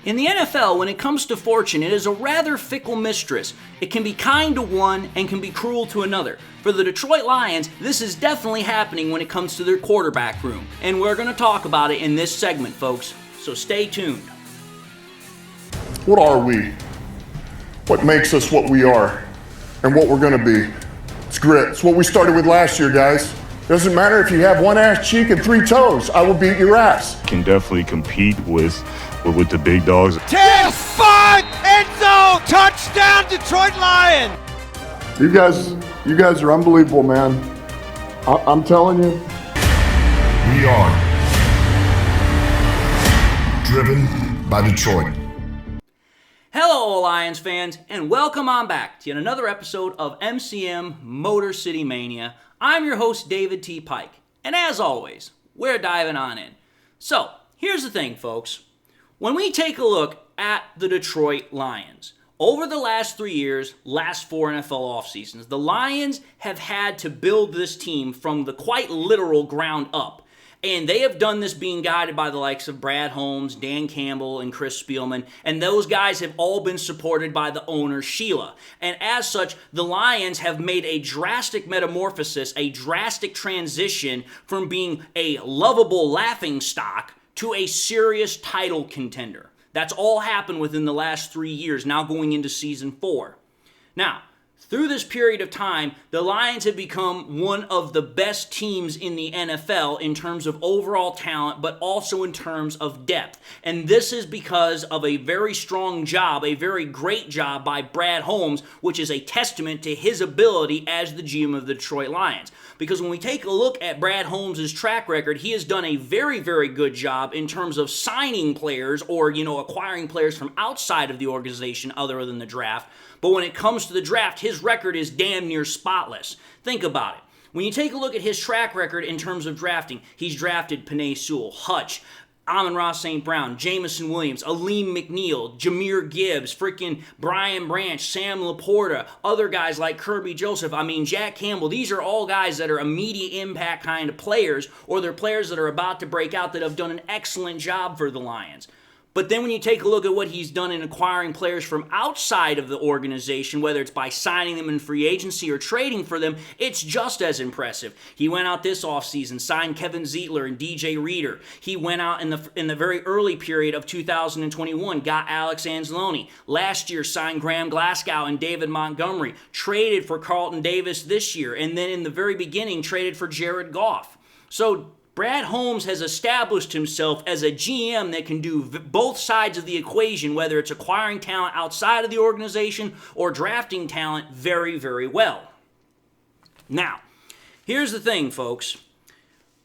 In the NFL, when it comes to fortune, it is a rather fickle mistress. It can be kind to one and can be cruel to another. For the Detroit Lions, this is definitely happening when it comes to their quarterback room. And we're going to talk about it in this segment, folks. So stay tuned. What are we? What makes us what we are and what we're going to be? It's grit. It's what we started with last year, guys. Doesn't matter if you have one ass cheek and three toes. I will beat your ass. Can definitely compete with the big dogs. 10-5 end zone touchdown Detroit Lion. You guys are unbelievable, man. I'm telling you. We are driven by Detroit. Hello, Lions fans, and welcome on back to yet another episode of MCM Motor City Mania. I'm your host, David T. Pike, and as always, we're diving on in. So, here's the thing, folks. When we take a look at the Detroit Lions, over the last 3 years, last 4 NFL off seasons, the Lions have had to build this team from the quite literal ground up. And they have done this being guided by the likes of Brad Holmes, Dan Campbell, and Chris Spielman. And those guys have all been supported by the owner, Sheila. And as such, the Lions have made a drastic metamorphosis, a drastic transition from being a lovable laughingstock to a serious title contender. That's all happened within the last 3 years, now going into season 4. Now, through this period of time, the Lions have become one of the best teams in the NFL in terms of overall talent, but also in terms of depth. And this is because of a very strong job, a very great job by Brad Holmes, which is a testament to his ability as the GM of the Detroit Lions. Because when we take a look at Brad Holmes' track record, he has done a very, very good job in terms of signing players or, acquiring players from outside of the organization other than the draft. But when it comes to the draft, his record is damn near spotless. Think about it. When you take a look at his track record in terms of drafting, he's drafted Penei Sewell, Hutch, Amon-Ra St. Brown, Jamison Williams, Aleem McNeil, Jahmyr Gibbs, freaking Brian Branch, Sam Laporta, other guys like Kirby Joseph, Jack Campbell. These are all guys that are immediate impact kind of players, or they're players that are about to break out that have done an excellent job for the Lions. But then when you take a look at what he's done in acquiring players from outside of the organization, whether it's by signing them in free agency or trading for them, it's just as impressive. He went out this offseason, signed Kevin Zeitler and DJ Reader. He went out in the very early period of 2021, got Alex Anzalone. Last year, signed Graham Glasgow and David Montgomery. Traded for Carlton Davis this year. And then in the very beginning, traded for Jared Goff. So Brad Holmes has established himself as a GM that can do both sides of the equation, whether it's acquiring talent outside of the organization or drafting talent very, very well. Now, here's the thing, folks.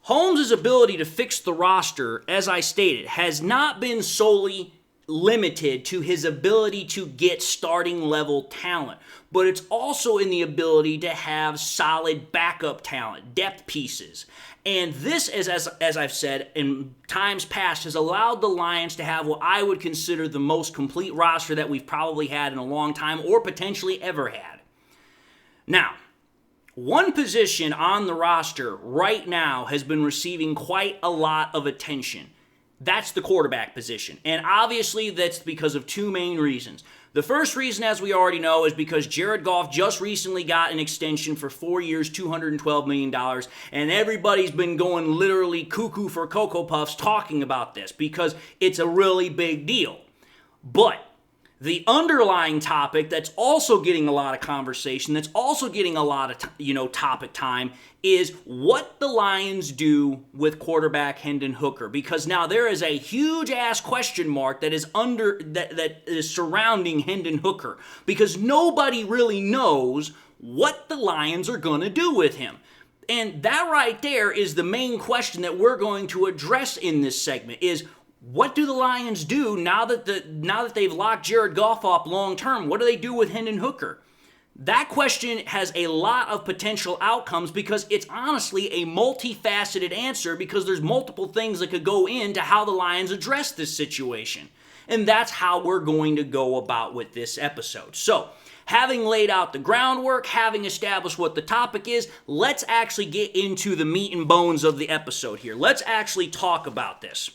Holmes' ability to fix the roster, as I stated, has not been solely limited to his ability to get starting level talent, but it's also in the ability to have solid backup talent, depth pieces. And this, as I've said in times past, has allowed the Lions to have what I would consider the most complete roster that we've probably had in a long time or potentially ever had. Now, one position on the roster right now has been receiving quite a lot of attention. That's the quarterback position. And obviously that's because of two main reasons. The first reason, as we already know, is because Jared Goff just recently got an extension for 4 years, $212 million, and everybody's been going literally cuckoo for Cocoa Puffs talking about this because it's a really big deal. But the underlying topic that's also getting a lot of conversation, that's also getting a lot of topic time, is what the Lions do with quarterback Hendon Hooker. Because now there is a huge ass question mark that is that is surrounding Hendon Hooker. Because nobody really knows what the Lions are going to do with him. And that right there is the main question that we're going to address in this segment is, what do the Lions do now that they've locked Jared Goff up long term? What do they do with Hendon Hooker? That question has a lot of potential outcomes because it's honestly a multifaceted answer because there's multiple things that could go into how the Lions address this situation. And that's how we're going to go about with this episode. So, having laid out the groundwork, having established what the topic is, let's actually get into the meat and bones of the episode here. Let's actually talk about this.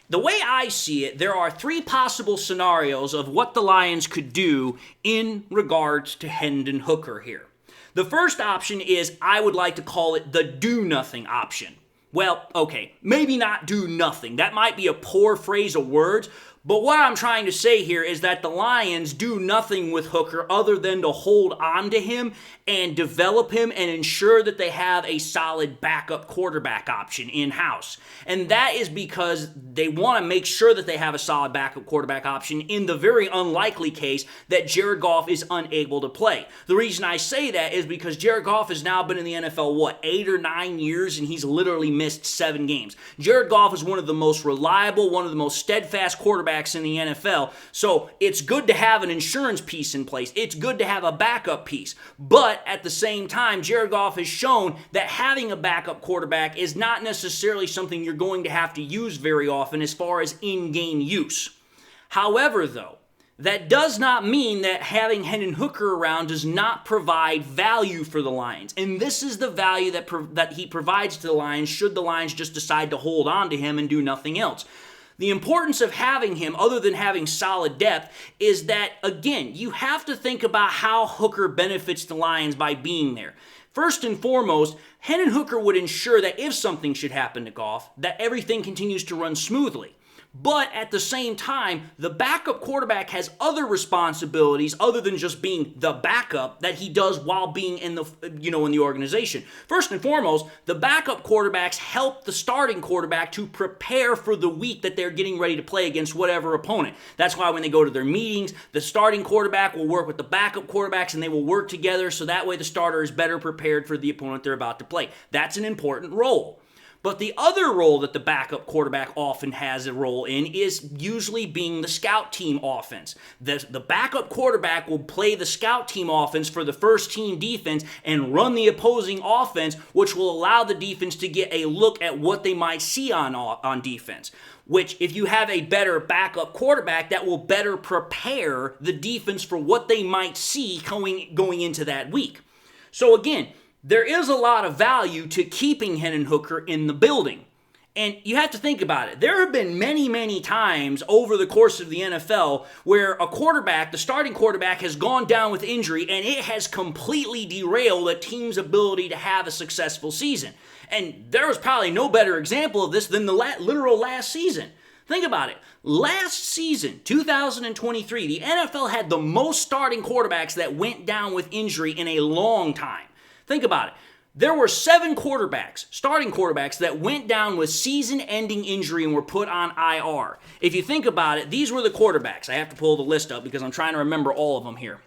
The way I see it, there are three possible scenarios of what the Lions could do in regards to Hendon Hooker here. The first option is, I would like to call it the do-nothing option. Well, okay, maybe not do nothing. That might be a poor phrase of words, but what I'm trying to say here is that the Lions do nothing with Hooker other than to hold on to him and develop him and ensure that they have a solid backup quarterback option in-house. And that is because they want to make sure that they have a solid backup quarterback option in the very unlikely case that Jared Goff is unable to play. The reason I say that is because Jared Goff has now been in the NFL, 8 or 9 years, and he's literally missed 7 games. Jared Goff is one of the most reliable, one of the most steadfast quarterbacks in the NFL, so it's good to have an insurance piece in place. It's good to have a backup piece, but at the same time, Jared Goff has shown that having a backup quarterback is not necessarily something you're going to have to use very often as far as in-game use. However, though, that does not mean that having Hendon Hooker around does not provide value for the Lions. And this is the value that he provides to the Lions should the Lions just decide to hold on to him and do nothing else. The importance of having him, other than having solid depth, is that, again, you have to think about how Hooker benefits the Lions by being there. First and foremost, Hendon Hooker would ensure that if something should happen to Goff, that everything continues to run smoothly. But at the same time, the backup quarterback has other responsibilities other than just being the backup that he does while being in the organization. First and foremost, the backup quarterbacks help the starting quarterback to prepare for the week that they're getting ready to play against whatever opponent. That's why when they go to their meetings, the starting quarterback will work with the backup quarterbacks and they will work together so that way the starter is better prepared for the opponent they're about to play. That's an important role. But the other role that the backup quarterback often has a role in is usually being the scout team offense. The backup quarterback will play the scout team offense for the first team defense and run the opposing offense, which will allow the defense to get a look at what they might see on defense. Which, if you have a better backup quarterback, that will better prepare the defense for what they might see going into that week. So again, there is a lot of value to keeping Hendon Hooker in the building. And you have to think about it. There have been many, many times over the course of the NFL where a quarterback, the starting quarterback, has gone down with injury and it has completely derailed a team's ability to have a successful season. And there was probably no better example of this than the literal last season. Think about it. Last season, 2023, the NFL had the most starting quarterbacks that went down with injury in a long time. Think about it. There were 7 quarterbacks, starting quarterbacks, that went down with season-ending injury and were put on IR. If you think about it, these were the quarterbacks. I have to pull the list up because I'm trying to remember all of them here.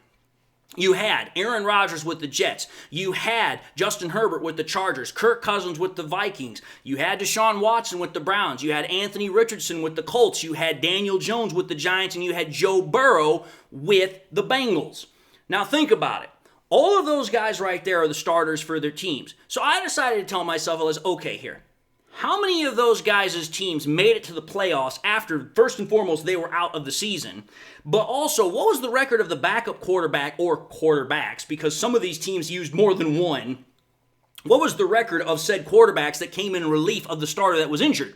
You had Aaron Rodgers with the Jets. You had Justin Herbert with the Chargers. Kirk Cousins with the Vikings. You had Deshaun Watson with the Browns. You had Anthony Richardson with the Colts. You had Daniel Jones with the Giants. And you had Joe Burrow with the Bengals. Now think about it. All of those guys right there are the starters for their teams. So I decided to tell myself, okay here. How many of those guys' teams made it to the playoffs after, first and foremost, they were out of the season? But also, what was the record of the backup quarterback or quarterbacks? Because some of these teams used more than one. What was the record of said quarterbacks that came in relief of the starter that was injured?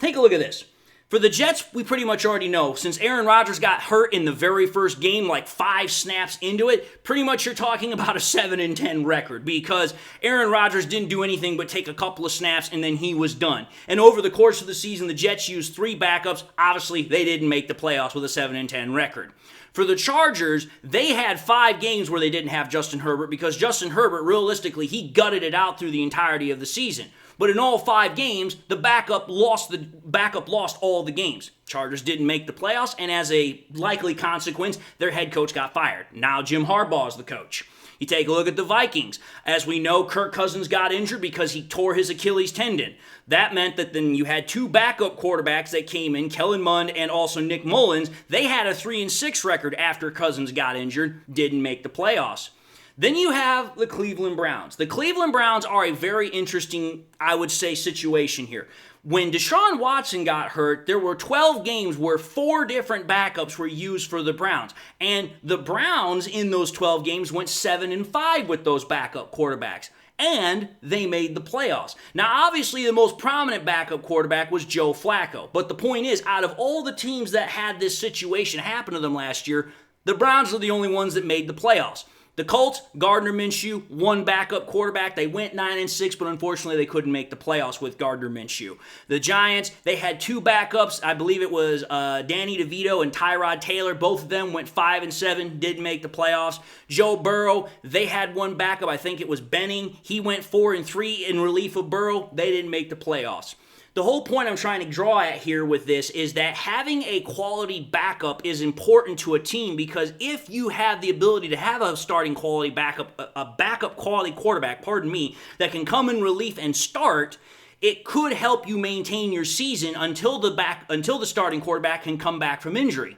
Take a look at this. For the Jets, we pretty much already know. Since Aaron Rodgers got hurt in the very first game, like 5 snaps into it, pretty much you're talking about a 7-10 record because Aaron Rodgers didn't do anything but take a couple of snaps and then he was done. And over the course of the season, the Jets used 3 backups. Obviously, they didn't make the playoffs with a 7-10 record. For the Chargers, they had 5 games where they didn't have Justin Herbert because Justin Herbert, realistically, he gutted it out through the entirety of the season. But in all 5 games, the backup lost all the games. Chargers didn't make the playoffs, and as a likely consequence, their head coach got fired. Now Jim Harbaugh is the coach. You take a look at the Vikings. As we know, Kirk Cousins got injured because he tore his Achilles tendon. That meant that then you had 2 backup quarterbacks that came in, Kellen Mond and also Nick Mullins. They had a 3-6 record after Cousins got injured, didn't make the playoffs. Then you have the Cleveland Browns. The Cleveland Browns are a very interesting, I would say, situation here. When Deshaun Watson got hurt, there were 12 games where 4 different backups were used for the Browns. And the Browns in those 12 games went 7-5 with those backup quarterbacks. and they made the playoffs. Now, obviously, the most prominent backup quarterback was Joe Flacco. But the point is, out of all the teams that had this situation happen to them last year, the Browns are the only ones that made the playoffs. The Colts, Gardner Minshew, one backup quarterback. They went 9-6, but unfortunately they couldn't make the playoffs with Gardner Minshew. The Giants, they had two backups. I believe it was Danny DeVito and Tyrod Taylor. Both of them went 5-7, didn't make the playoffs. Joe Burrow, they had one backup. I think it was Benning. He went 4-3 in relief of Burrow. They didn't make the playoffs. The whole point I'm trying to draw at here with this is that having a quality backup is important to a team, because if you have the ability to have a starting quality backup, a backup quality quarterback, that can come in relief and start, it could help you maintain your season until the starting quarterback can come back from injury.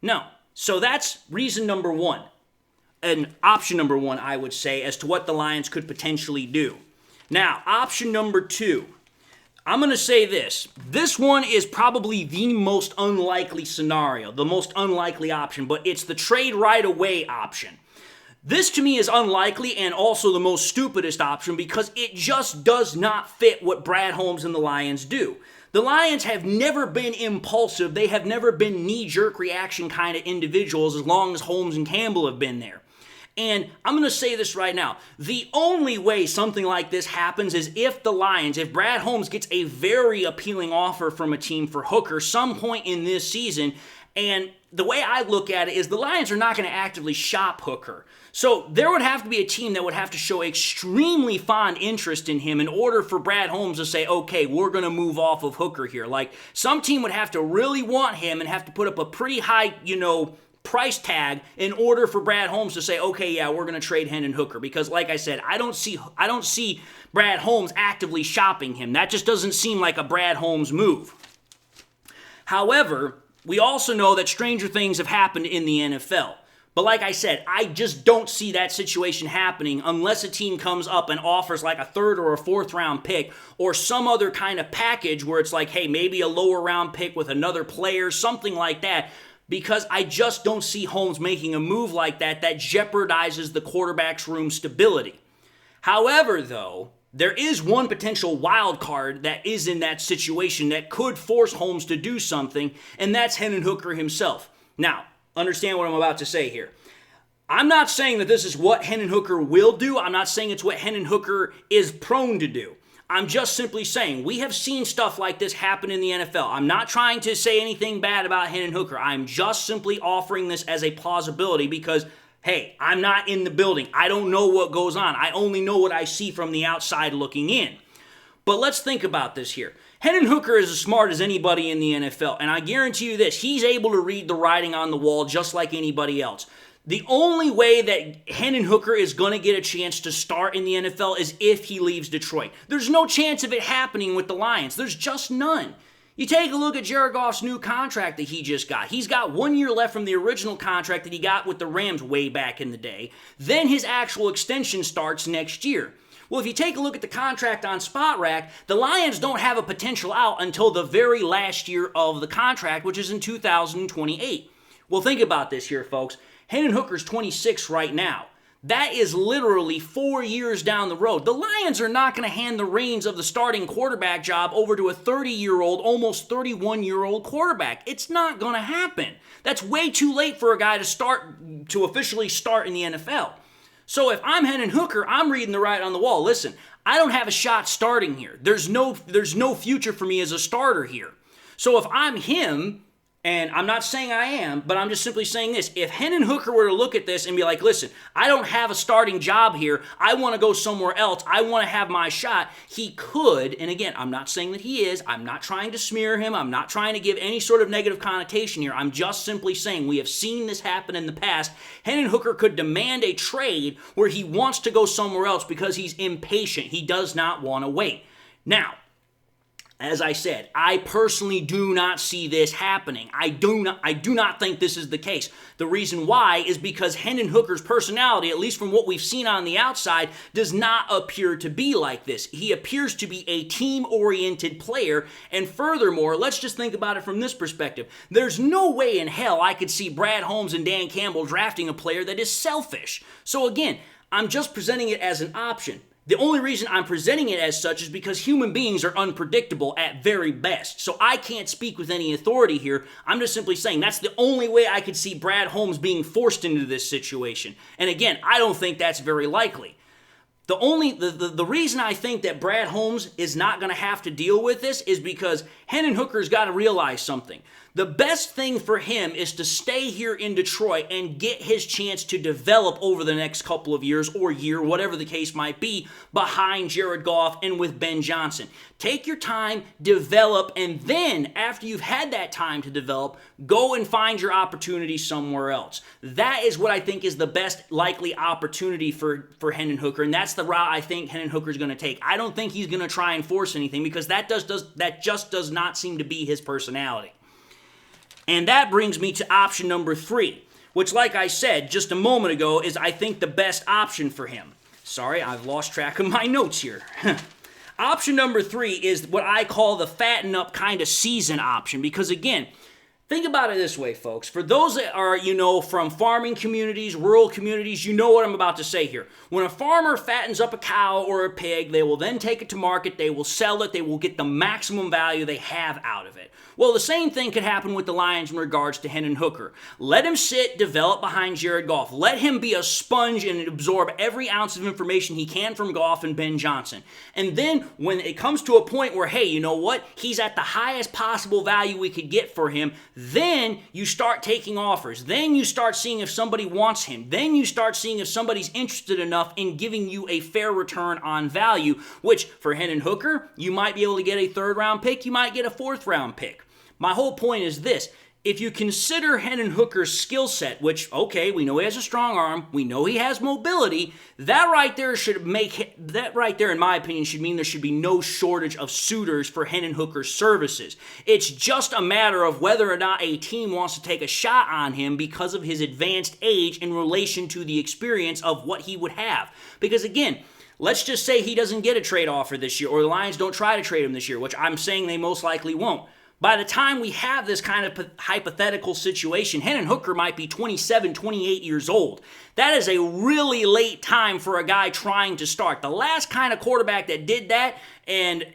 No. So that's reason number one, and option number one, I would say, as to what the Lions could potentially do. Now, option number two. I'm going to say this. This one is probably the most unlikely scenario, the most unlikely option, but it's the trade right away option. This to me is unlikely and also the most stupidest option, because it just does not fit what Brad Holmes and the Lions do. The Lions have never been impulsive. They have never been knee-jerk reaction kind of individuals as long as Holmes and Campbell have been there. And I'm going to say this right now. The only way something like this happens is if Brad Holmes gets a very appealing offer from a team for Hooker some point in this season. And the way I look at it is the Lions are not going to actively shop Hooker. So there would have to be a team that would have to show extremely fond interest in him in order for Brad Holmes to say, okay, we're going to move off of Hooker here. Like, some team would have to really want him and have to put up a pretty high, price tag in order for Brad Holmes to say, okay, yeah, we're going to trade Hendon Hooker. Because like I said, I don't see Brad Holmes actively shopping him. That just doesn't seem like a Brad Holmes move. However, we also know that stranger things have happened in the NFL. But like I said, I just don't see that situation happening unless a team comes up and offers like a third or a fourth round pick or some other kind of package where it's like, hey, maybe a lower round pick with another player, something like that. Because I just don't see Holmes making a move like that jeopardizes the quarterback's room stability. However, though, there is one potential wild card that is in that situation that could force Holmes to do something, and that's Hendon Hooker himself. Now, understand what I'm about to say here. I'm not saying that this is what Hendon Hooker will do. I'm not saying it's what Hendon Hooker is prone to do. I'm just simply saying we have seen stuff like this happen in the NFL. I'm not trying to say anything bad about Hendon Hooker. I'm just simply offering this as a plausibility because, hey, I'm not in the building. I don't know what goes on. I only know what I see from the outside looking in. But let's think about this here. Hendon Hooker is as smart as anybody in the NFL, and I guarantee you this, he's able to read the writing on the wall just like anybody else. The only way that Hendon Hooker is going to get a chance to start in the NFL is if he leaves Detroit. There's no chance of it happening with the Lions. There's just none. You take a look at Jared Goff's new contract that he just got. He's got 1 year left from the original contract that he got with the Rams way back in the day. Then his actual extension starts next year. Well, if you take a look at the contract on SpotRack, the Lions don't have a potential out until the very last year of the contract, which is in 2028. Well, think about this here, folks. Hendon Hooker's 26 right now. That is literally 4 years down the road. The Lions are not going to hand the reins of the starting quarterback job over to a 30-year-old, almost 31-year-old quarterback. It's not going to happen. That's way too late for a guy to officially start in the NFL. So if I'm Hendon Hooker, I'm reading the writing on the wall. Listen, I don't have a shot starting here. There's no future for me as a starter here. So if I'm him, and I'm not saying I am, but I'm just simply saying this. If Hendon Hooker were to look at this and be like, listen, I don't have a starting job here. I want to go somewhere else. I want to have my shot. He could, and again, I'm not saying that he is. I'm not trying to smear him. I'm not trying to give any sort of negative connotation here. I'm just simply saying we have seen this happen in the past. Hendon Hooker could demand a trade where he wants to go somewhere else because he's impatient. He does not want to wait. Now, as I said, I personally do not see this happening. I do not think this is the case. The reason why is because Hendon Hooker's personality, at least from what we've seen on the outside, does not appear to be like this. He appears to be a team-oriented player, and furthermore, let's just think about it from this perspective. There's no way in hell I could see Brad Holmes and Dan Campbell drafting a player that is selfish. So again, I'm just presenting it as an option. The only reason I'm presenting it as such is because human beings are unpredictable at very best. So I can't speak with any authority here. I'm just simply saying that's the only way I could see Brad Holmes being forced into this situation. And again, I don't think that's very likely. The reason I think that Brad Holmes is not going to have to deal with this is because Hendon Hooker's got to realize something. The best thing for him is to stay here in Detroit and get his chance to develop over the next couple of years or year, whatever the case might be, behind Jared Goff and with Ben Johnson. Take your time, develop, and then after you've had that time to develop, go and find your opportunity somewhere else. That is what I think is the best likely opportunity for Hendon Hooker, and that's the route I think Hendon Hooker is going to take. I don't think he's going to try and force anything because that just does not seem to be his personality. And that brings me to option number 3, which, like I said just a moment ago, is I think the best option for him. Sorry, I've lost track of my notes here. Option number 3 is what I call the fatten up kind of season option because, again, think about it this way, folks. For those that are, from farming communities, rural communities, you know what I'm about to say here. When a farmer fattens up a cow or a pig, they will then take it to market, they will sell it, they will get the maximum value they have out of it. Well, the same thing could happen with the Lions in regards to Hendon Hooker. Let him sit, develop behind Jared Goff. Let him be a sponge and absorb every ounce of information he can from Goff and Ben Johnson. And then when it comes to a point where, hey, you know what? He's at the highest possible value we could get for him, then you start taking offers. Then you start seeing if somebody wants him. Then you start seeing if somebody's interested enough in giving you a fair return on value, which for Hendon Hooker, you might be able to get a 3rd-round pick, you might get a 4th-round pick. My whole point is this. If you consider Hendon Hooker's skill set, which, okay, we know he has a strong arm, we know he has mobility, that right there, in my opinion, should mean there should be no shortage of suitors for Hendon Hooker's services. It's just a matter of whether or not a team wants to take a shot on him because of his advanced age in relation to the experience of what he would have. Because again, let's just say he doesn't get a trade offer this year, or the Lions don't try to trade him this year, which I'm saying they most likely won't. By the time we have this kind of hypothetical situation, Hendon Hooker might be 27, 28 years old. That is a really late time for a guy trying to start. The last kind of quarterback that did that, and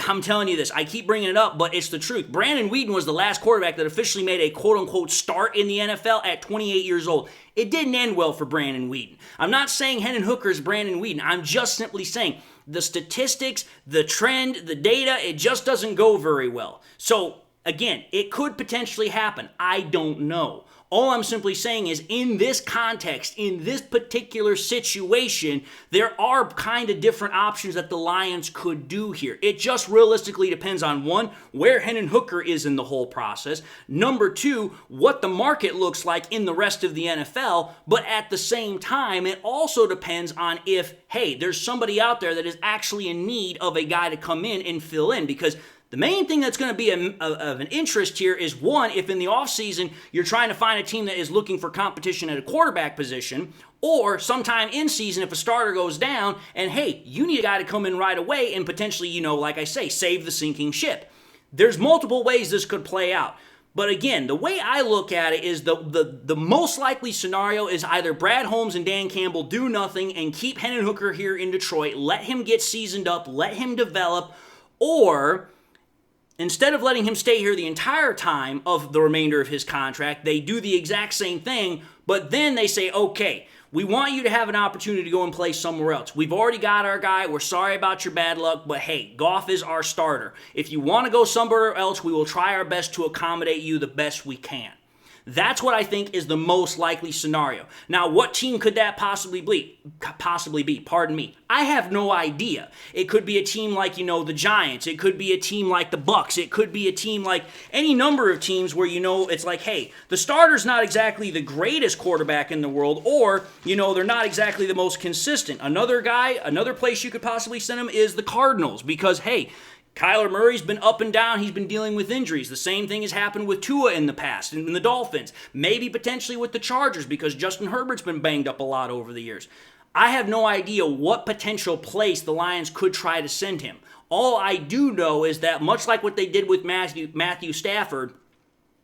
I'm telling you this, I keep bringing it up, but it's the truth. Brandon Weeden was the last quarterback that officially made a quote-unquote start in the NFL at 28 years old. It didn't end well for Brandon Weeden. I'm not saying Hendon Hooker is Brandon Weeden. I'm just simply saying the statistics, the trend, the data, it just doesn't go very well. So, again, it could potentially happen. I don't know. All I'm simply saying is in this context, in this particular situation, there are kind of different options that the Lions could do here. It just realistically depends on, 1, where Hendon Hooker is in the whole process. Number 2, what the market looks like in the rest of the NFL. But at the same time, it also depends on if, hey, there's somebody out there that is actually in need of a guy to come in and fill in. Because the main thing that's going to be of an interest here is, 1, if in the offseason you're trying to find a team that is looking for competition at a quarterback position, or sometime in season if a starter goes down and, hey, you need a guy to come in right away and potentially, like I say, save the sinking ship. There's multiple ways this could play out. But again, the way I look at it is the most likely scenario is either Brad Holmes and Dan Campbell do nothing and keep Hendon Hooker here in Detroit, let him get seasoned up, let him develop, or instead of letting him stay here the entire time of the remainder of his contract, they do the exact same thing, but then they say, okay, we want you to have an opportunity to go and play somewhere else. We've already got our guy. We're sorry about your bad luck, but hey, Goff is our starter. If you want to go somewhere else, we will try our best to accommodate you the best we can. That's what I think is the most likely scenario. Now, what team could that possibly be? Pardon me. I have no idea. It could be a team like, the Giants. It could be a team like the Bucks. It could be a team like any number of teams where, it's like, hey, the starter's not exactly the greatest quarterback in the world, or, they're not exactly the most consistent. Another place you could possibly send him is the Cardinals because, hey, Kyler Murray's been up and down. He's been dealing with injuries. The same thing has happened with Tua in the past, and in the Dolphins. Maybe potentially with the Chargers because Justin Herbert's been banged up a lot over the years. I have no idea what potential place the Lions could try to send him. All I do know is that much like what they did with Matthew Stafford,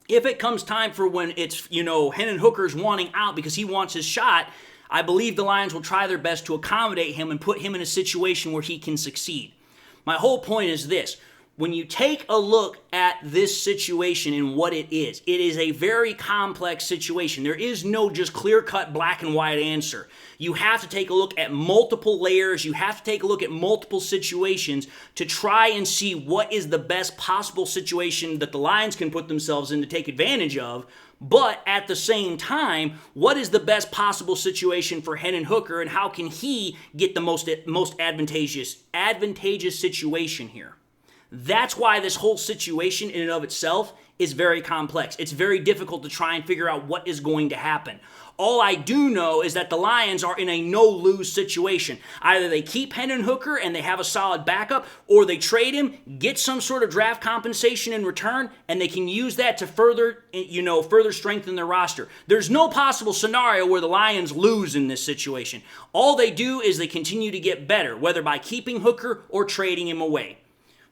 if it comes time for when it's, Hendon Hooker's wanting out because he wants his shot, I believe the Lions will try their best to accommodate him and put him in a situation where he can succeed. My whole point is this. When you take a look at this situation and what it is a very complex situation. There is no just clear-cut black and white answer. You have to take a look at multiple layers. You have to take a look at multiple situations to try and see what is the best possible situation that the Lions can put themselves in to take advantage of. But at the same time, what is the best possible situation for Hendon Hooker, and how can he get the most advantageous situation here? That's why this whole situation in and of itself is very complex. It's very difficult to try and figure out what is going to happen. All I do know is that the Lions are in a no-lose situation. Either they keep Hendon Hooker and they have a solid backup, or they trade him, get some sort of draft compensation in return, and they can use that to further strengthen their roster. There's no possible scenario where the Lions lose in this situation. All they do is they continue to get better, whether by keeping Hooker or trading him away.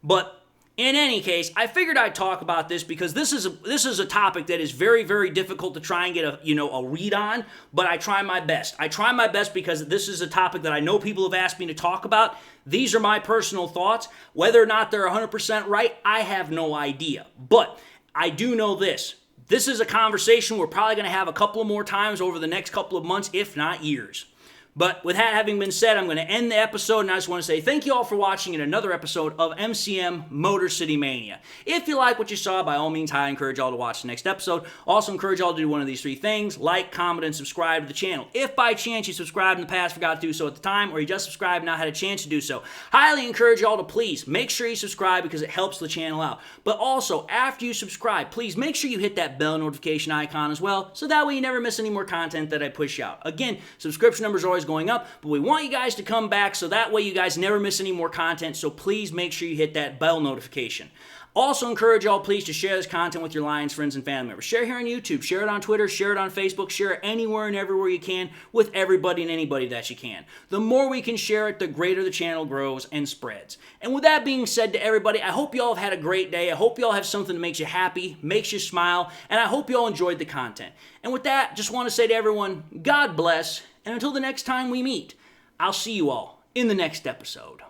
But in any case, I figured I'd talk about this because this is a topic that is very, very difficult to try and get a read on, but I try my best. I try my best because this is a topic that I know people have asked me to talk about. These are my personal thoughts. Whether or not they're 100% right, I have no idea. But I do know this. This is a conversation we're probably going to have a couple of more times over the next couple of months, if not years. But with that having been said, I'm going to end the episode, and I just want to say thank you all for watching in another episode of MCM Motor City Mania. If you like what you saw, by all means, I encourage y'all to watch the next episode. Also encourage y'all to do one of these three things: like, comment, and subscribe to the channel. If by chance you subscribed in the past, forgot to do so at the time, or you just subscribed and not had a chance to do so, highly encourage y'all to please make sure you subscribe because it helps the channel out. But also, after you subscribe, please make sure you hit that bell notification icon as well, so that way you never miss any more content that I push out. Again, subscription numbers are always going up, but we want you guys to come back so that way you guys never miss any more content, so please make sure you hit that bell notification. Also encourage y'all please to share this content with your Lions friends and family members. Share here on YouTube, share it on Twitter, share it on Facebook, share it anywhere and everywhere you can with everybody and anybody that you can. The more we can share it, the greater the channel grows and spreads. And with that being said to everybody, I hope y'all have had a great day. I hope y'all have something that makes you happy, makes you smile, and I hope y'all enjoyed the content. And with that, just want to say to everyone, God bless, and until the next time we meet, I'll see you all in the next episode.